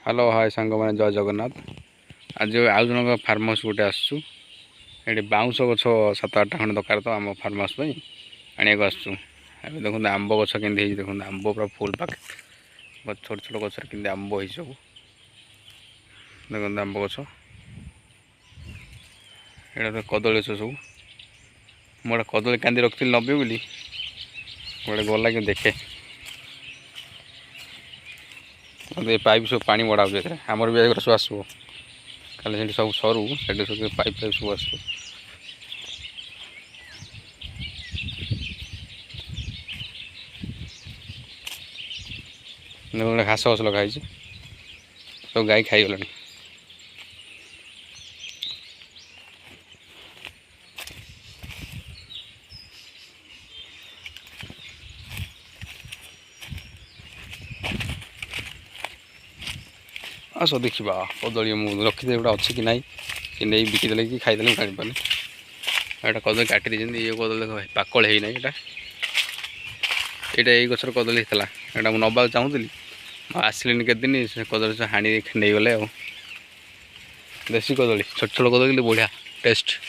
Hello hi सांग मैंने जय जगन्नाथ। आज आउ जन फार्म हाउस गोटे आसु ये बाउंश गछ 7-8 खंड दरकार तो आम फार्म हाउस आने आसु। देखते आंब गछ के देखते आंब पूरा फुल पाके छोट छोट गच के आंब हो सब देखते आंब गछ ये कदली गछ सब मुझे कदली कांदी रखी नबे बोली गोटे गला कि देखे पाइप सब पानी मड़ा आमर भी सब आसो खाली सब सरू सब पाइप फाइप सब आस घास गस लगाई सब गाई खाईगला। आस देखा कदली मुझे रखीदे गोटे अच्छी कि ना कि नहीं बिकिदे कि खाईदे जापारे यहाँ कदली काटी देते ये कदली देख पाकल है ना यहाँ यही गचर कदली होता यहाँ मुझे नवा चाहूली आसलिनी के दिन से कदली हाणी नहीं गले देसी कदली छोट छोट कदली बढ़िया टेस्ट।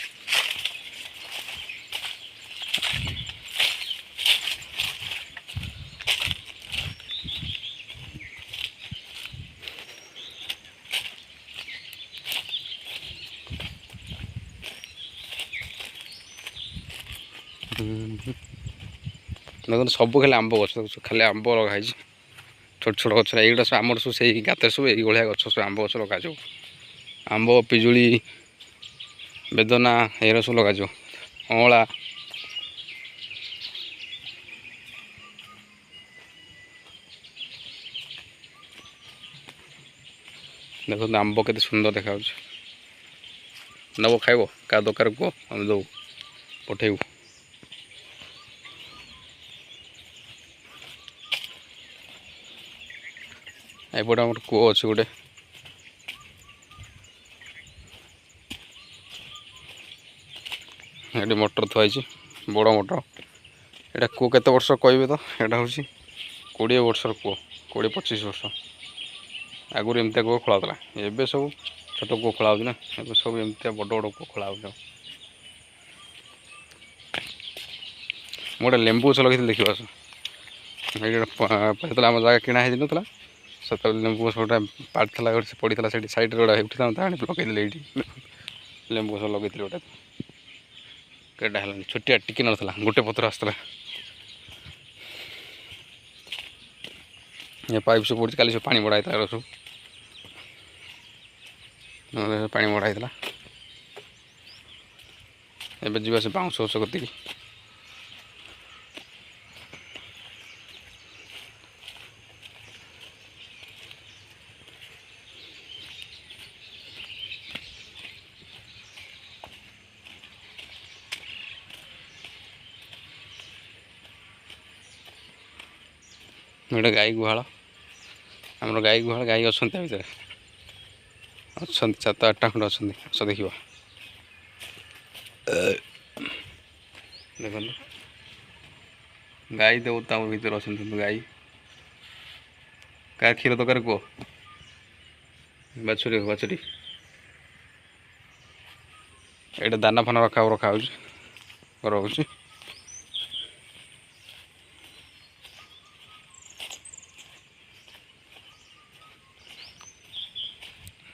देखो सब खाली आंब गच खाली आंब लगाई छोट छोट गच ये सब आम सब से गात सब ये गच सब आंब गच लगा आंब पिजुली बेदना ये सब लगा अँला देखो आंब के सुंदर देखा नब खाइब क्या दरकार कह आम दो पठेबू। एपटे आम कूह अच्छे गोटे ये मोटर थुआई बड़ मोटर यहाँ कूह केत वर्ष कहे तो यहाँ हूँ 20 वर्षर कूह 20-25 वर्ष आगुरी एमती कूह खोला एवं सब छोट कूह खोला ना सब एमती बड़ बड़ कूह खोला गोटे लेंबू गछ लगे देखा जो आम जगह किଣା हो से लेंबू गछ गोटे पार्टा गोटे पड़ा से सैड गोटे उठी था लगे ये लेंबू गछ लगे गोटे केटा है छोटिया टिकी नाला गोटे पत्र आसला ये पाइप सब पड़ी काली सब पानी मड़ा सब पानी मड़ा एवं जी से बाउंश गछ कति गोटे गाई गुहाल आमर गाई गुहाल गाई अच्छा भर अच्छा 7-8 खंड अच्छा देखा देख गाई देवता भर अच्छा गाई क्या क्षीर दरकार कह बाछुरी बाछुरी ये दाना फाना रखा रोचे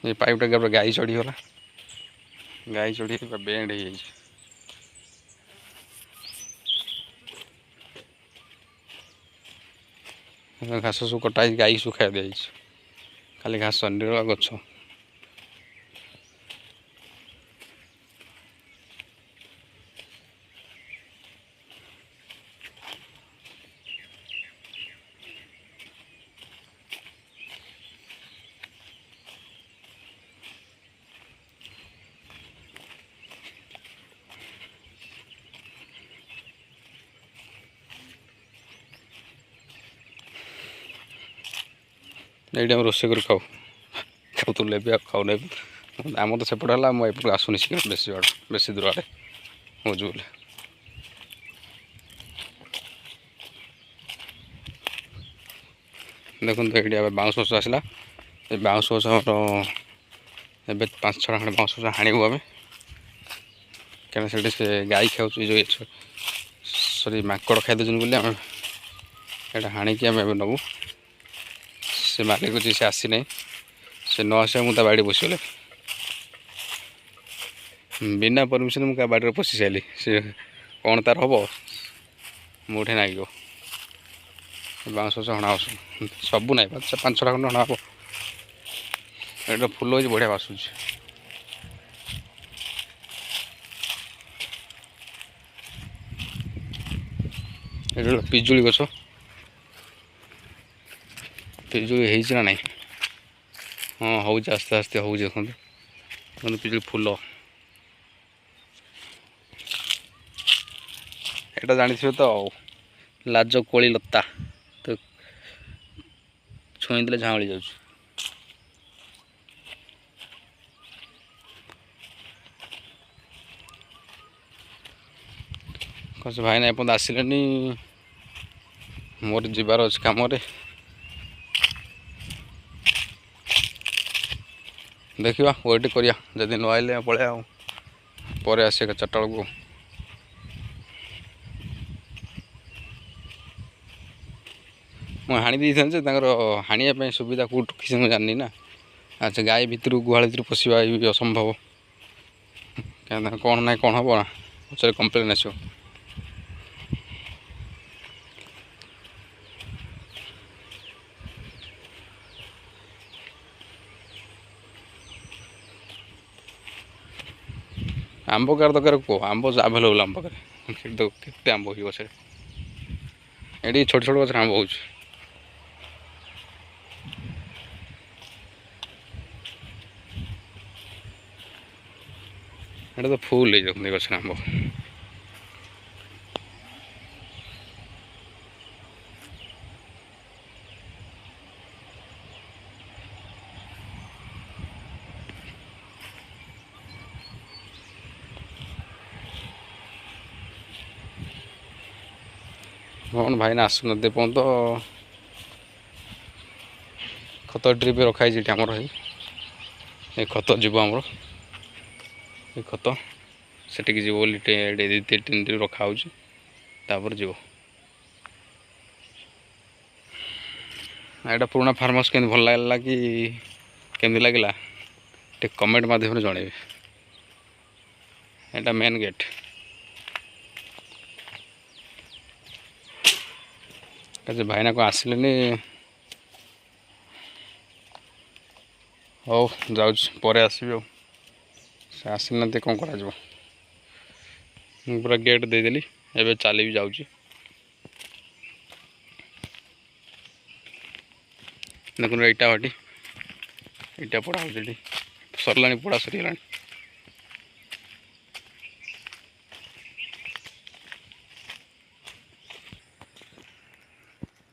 ये पाइपटा के गाई चढ़ीगला गाई चढ़ी बेंड हो घास सब कटा गाई सब खाई दी खाली घास निरा गछ ये रोसे कर खाऊ खाऊले भी खाऊना आम तो सेपटे है मुझे आसुनी बेसी बाड़ बेसी दूर आड़े मुझे बोले देखो ये बाउंश गछ आसला ଏ ବାଉଁଶ ଗଛ ଏବେ 5-6ଟା ଖଣ୍ଡେ ବାଉଁଶ ଗଛ ହାଣିବୁ ଆମେ, କାରଣ ସେଠି ସେ ଗାଈ ଖାଉଛି ଯେଉଁ ସରି ମାଙ୍କଡ଼ ଖାଇଦେଉଛନ୍ତି ବୋଲି ଆମେ ଏଇଟା ହାଣିକି ଆମେ ଏବେ ନେବୁ। ସେ ମାଲିକ ଅଛି, ସେ ଆସିନାହିଁ, ସେ ନ ଆସିବା ମୁଁ ତା ବାଡ଼ିରେ ପଶିଗଲେ, ବିନା ପରମିସନ୍ ମୁଁ ତା ବାଡ଼ିରେ ପଶି ସାରିଲି। ସେ କ'ଣ ତାର ହେବ ମୁଁ ଉଠେ ନାଗିବ। ବାଉଁଶ ଗଛ ହଣା ଆସୁ ସବୁ ନାହିଁ, 5-6ଟା ଖଣ୍ଡେ ହଣା ହେବ। ଏଇଟା ଫୁଲ ହେଇଛି, ବଢ଼ିଆ ବାସୁଛି। ଏଇଟା ଗୋଟେ ପିଜୁଳି ଗଛ, ପିଜୁଳି ହେଇଛି ନା ନାହିଁ? ହଁ ହେଉଛି, ଆସ୍ତେ ଆସ୍ତେ ହେଉଛି। ଦେଖନ୍ତୁ ପିଜୁଳି ଫୁଲ। ଏଇଟା ଜାଣିଥିବେ ତ ଆଉ, ଲାଜ କୋଳି ଲତା, ତ ଛୁଇଁ ଦେଲେ ଝାଉଁଳି ଯାଉଛି। କୌଣସି ଭାଇନା ଏପର୍ଯ୍ୟନ୍ତ ଆସିଲେନି, ମୋର ଯିବାର ଅଛି କାମରେ। ଦେଖିବା ୱେଟ୍ କରିବା, ଯଦି ନ ଆଇଲେ ପଳେଇବା ଆଉ, ପରେ ଆସିବା 4ଟା ବେଳକୁ। ମୁଁ ହାଣି ଦେଇଥାନ୍ତି ଯେ ତାଙ୍କର ହାଣିବା ପାଇଁ ସୁବିଧା କେଉଁଠୁ କିଛି ମୁଁ ଜାଣିନି ନା। ଆଚ୍ଛା, ଗାଈ ଭିତରୁ ଗୁହାଳ ଭିତରୁ ପଶିବା ବି ଅସମ୍ଭବ, କାହିଁକିନା କ'ଣ ନାହିଁ କ'ଣ ହେବ ନା ପଛରେ କମ୍ପ୍ଲେନ୍ ଆସିବ। ଆମ୍ବ କାର ଦରକାର କୁହ, ଆମ୍ବ ଆଭେଲେବୁଲ୍ ଆମ ପାଖରେ। କେତେ ଆମ୍ବ ହେଇଛି ଗଛରେ, ଏଠି ଛୋଟ ଛୋଟ ଗଛରେ ଆମ୍ବ ହେଉଛି। ଏଇଟା ତ ଫୁଲ୍ ହେଇଯାଉଛନ୍ତି ଗଛରେ ଆମ୍ବ। କ'ଣ ଭାଇନା ଆସୁନାହାନ୍ତି ଏପର୍ଯ୍ୟନ୍ତ। ଖତ ଟ୍ରିପ୍ ରଖାହେଇଛି ଏଠି ଆମର, ଏ ଖତ ଯିବ ଆମର, ଏ ଖତ ସେଠିକି ଯିବ ବୋଲି 2-3 ଟ୍ରିପ୍ ରଖାହେଉଛି, ତାପରେ ଯିବ। ଏଇଟା ପୁରୁଣା ଫାର୍ମ ହାଉସ୍ କେମିତି ଭଲ ଲାଗିଲା କି କେମିତି ଲାଗିଲା ଟିକେ କମେଣ୍ଟ ମାଧ୍ୟମରେ ଜଣେଇବେ। ଏଇଟା ମେନ୍ ଗେଟ୍। ଆଚ୍ଛା, ଭାଇନା କ'ଣ ଆସିଲେନି? ହଉ ଯାଉଛି, ପରେ ଆସିବି ଆଉ। ସେ ଆସିନାହାନ୍ତି, କ'ଣ କରାଯିବ। ମୁଁ ପୁରା ଗେଟ୍ ଦେଇଦେଲି, ଏବେ ଚାଲିବି ଯାଉଛି। ଦେଖନ୍ତୁ ଇଟା ଭାଟି, ଇଟା ପୋଡ଼ା ହେଉଛି ଏଠି, ସରିଲାଣି, ପୋଡ଼ା ସରିଗଲାଣି।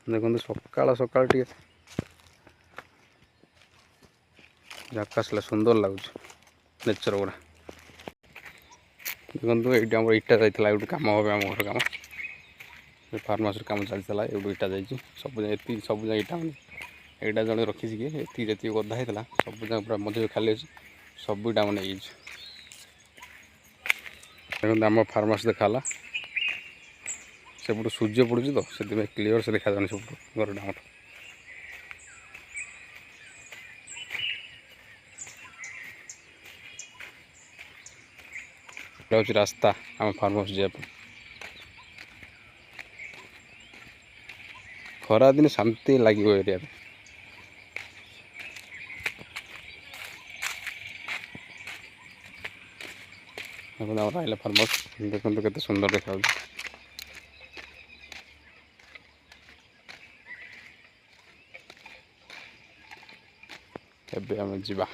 ଦେଖନ୍ତୁ ସକାଳ ସକାଳ ଟିକେ ଝାକାସ ସୁନ୍ଦର ଲାଗୁଛି ନେଚର ଗୁଡ଼ା। ଦେଖନ୍ତୁ ଏଇଠି ଆମର ଇଟା ଯାଇଥିଲା, ଏଇଠୁ କାମ হবে ଆମ ଘର କାମ, ଫାର୍ମ ହାଉସ୍ରେ କାମ ଚାଲିଥିଲା, ଏଇଠୁ ଇଟା ଯାଇଛି। ସବୁ ଏତିକି ସବୁ ଯାକ ଇଟା, ମାନେ ଏଇଟା ଜଣେ ରଖିଛି କି ଏତିକି ଯେତିକି ଗଦା ହେଇଥିଲା ସବୁ ଯାକ ପୁରା ମଝିରେ ଖାଲି ଅଛି, ସବୁ ଇଟା ମାନେ ନେଇଯାଇଛି। ଦେଖନ୍ତୁ ଆମ ଫାର୍ମ ହାଉସ୍ ଦେଖା ହେଲା, ସେପଟୁ ସୂର୍ଯ୍ୟ ପଡ଼ୁଛି ତ ସେଥିପାଇଁ କ୍ଲିଅର୍ ସେ ଦେଖାଯାଉନି ସେପଟୁ ଘରଟା ଆମର। ଏଇଟା ହେଉଛି ରାସ୍ତା ଆମ ଫାର୍ମ ହାଉସ୍ ଯିବା ପାଇଁ। ଖରାଦିନେ ଶାନ୍ତି ଲାଗିବ ଏରିଆରେ। ଦେଖନ୍ତୁ ଆମର ରହିଲା ଫାର୍ମ ହାଉସ୍, ଦେଖନ୍ତୁ କେତେ ସୁନ୍ଦର ଦେଖାଯାଉଛି। ଏବେ ଆମେ ଯିବା।